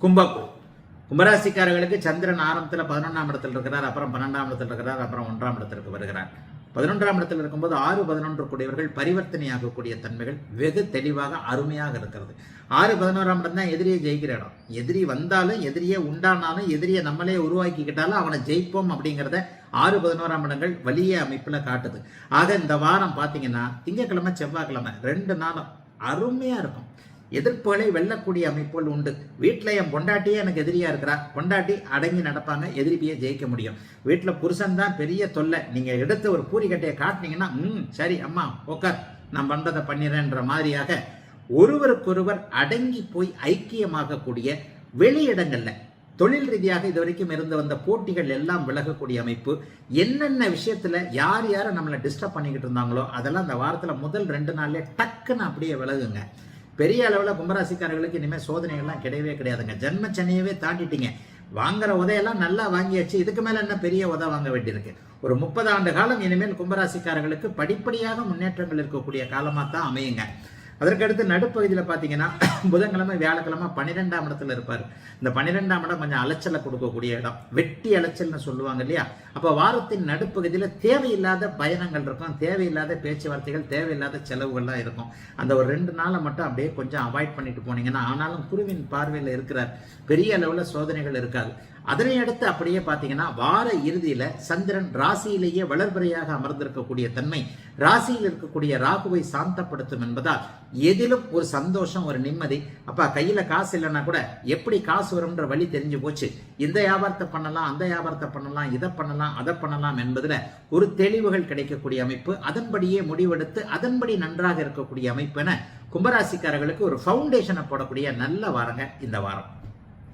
கும்பராசிக்காரர்களுக்கு சந்திரன் ஆரம்பத்தில் 11ஆம் இடத்தில் இருக்கிறார், அப்புறம் 12ஆம் இடத்தில் இருக்கிறார், அப்புறம் 1ஆம் இடத்திற்கு வருகிறார். 11ஆம் இடத்தில் இருக்கும்போது 6-11 கூடியவர்கள் பரிவர்த்தனையாகக்கூடிய தன்மைகள் வெகு தெளிவாக அருமையாக இருக்கிறது. 6-11ஆம் இடம் தான் எதிரியை ஜெயிக்கிற இடம். எதிரி வந்தாலும் எதிரியே உண்டானாலும் எதிரியை நம்மளே உருவாக்கிக்கிட்டாலும் அவனை ஜெயிப்போம் அப்படிங்கிறத 6-11ஆம் இடங்கள் வலிய அமைப்பில் காட்டுது. ஆக இந்த வாரம் பார்த்தீங்கன்னா திங்கக்கிழமை செவ்வாய்க்கிழமை 2 நாளும் அருமையா இருக்கும். எதிர்ப்புகளை வெல்லக்கூடிய அமைப்புகள் உண்டு. வீட்டில் என் பொண்டாட்டியே எனக்கு எதிரியா இருக்கிறா, பொண்டாட்டி அடங்கி நடப்பாங்க, எதிரிப்பியே ஜெயிக்க முடியும். வீட்டில் புருஷன் தான் பெரிய தொல்லை, நீங்க எடுத்து ஒரு பூரிக்கட்டையை காட்டினீங்கன்னா சரி அம்மா உட்கார் நான் பண்றதை பண்ணிடுறேன்ற மாதிரியாக ஒருவருக்கொருவர் அடங்கி போய் ஐக்கியமாகக்கூடிய வெளியிடங்கள்ல தொழில் ரீதியாக இதுவரைக்கும் இருந்து வந்த போட்டிகள் எல்லாம் விலகக்கூடிய அமைப்பு. என்னென்ன விஷயத்துல யார் யாரை நம்மளை டிஸ்டர்ப் பண்ணிக்கிட்டு இருந்தாங்களோ அதெல்லாம் அந்த வாரத்துல முதல் 2 நாள்ல டக்குன்னு அப்படியே விலகுங்க. பெரிய அளவில் கும்பராசிக்காரர்களுக்கு இனிமேல் சோதனைகள்லாம் கிடையவே கிடையாதுங்க. ஜென்மச்சனியவே தாண்டிட்டீங்க. வாங்குற உதையெல்லாம் நல்லா வாங்கியாச்சு, இதுக்கு மேல என்ன பெரிய உதை வாங்க வேண்டியிருக்கு. ஒரு 30 ஆண்டு காலம் இனிமேல் கும்பராசிக்காரர்களுக்கு படிப்படியாக முன்னேற்றங்கள் இருக்கக்கூடிய காலமாக தான் அமையுங்க. அதற்கடுத்து நடுப்பகுதியில் பார்த்தீங்கன்னா புதன்கிழமை வியாழக்கிழமை 12ஆம் இடத்துல இருப்பார். இந்த 12ஆம் இடம் கொஞ்சம் அலைச்சலை கொடுக்கக்கூடிய இடம், வெட்டி அலைச்சல்னு சொல்லுவாங்க இல்லையா. அப்போ வாரத்தின் நடுப்பகுதியில் தேவையில்லாத பயணங்கள் இருக்கும், தேவையில்லாத பேச்சுவார்த்தைகள், தேவையில்லாத செலவுகள்லாம் இருக்கும். அந்த ஒரு 2 நாளை மட்டும் அப்படியே கொஞ்சம் அவாய்ட் பண்ணிட்டு போனீங்கன்னா, ஆனாலும் குருவின் பார்வையில் இருக்கிறார், பெரிய அளவில் சோதனைகள் இருக்காது. அதனை அடுத்து அப்படியே பார்த்தீங்கன்னா வார இறுதியில சந்திரன் ராசியிலேயே வளர்பிறையாக அமர்ந்திருக்கக்கூடிய தன்மை ராசியில் இருக்கக்கூடிய ராகுவை சாந்தப்படுத்தும் என்பதால் எதிலும் ஒரு சந்தோஷம், ஒரு நிம்மதி. அப்பா கையில காசு இல்லைன்னா கூட எப்படி காசு வரும்ன்ற வழி தெரிஞ்சு போச்சு. இந்த வியாபாரத்தை பண்ணலாம், அந்த வியாபாரத்தை பண்ணலாம், இதை பண்ணலாம், அதை பண்ணலாம் என்பதுல ஒரு தெளிவுகள் கிடைக்கக்கூடிய அமைப்பு. அதன்படியே முடிவெடுத்து அதன்படி நன்றாக இருக்கக்கூடிய அமைப்பு என கும்பராசிக்காரர்களுக்கு ஒரு ஃபவுண்டேஷனை போடக்கூடிய நல்ல வாரங்க இந்த வாரம்.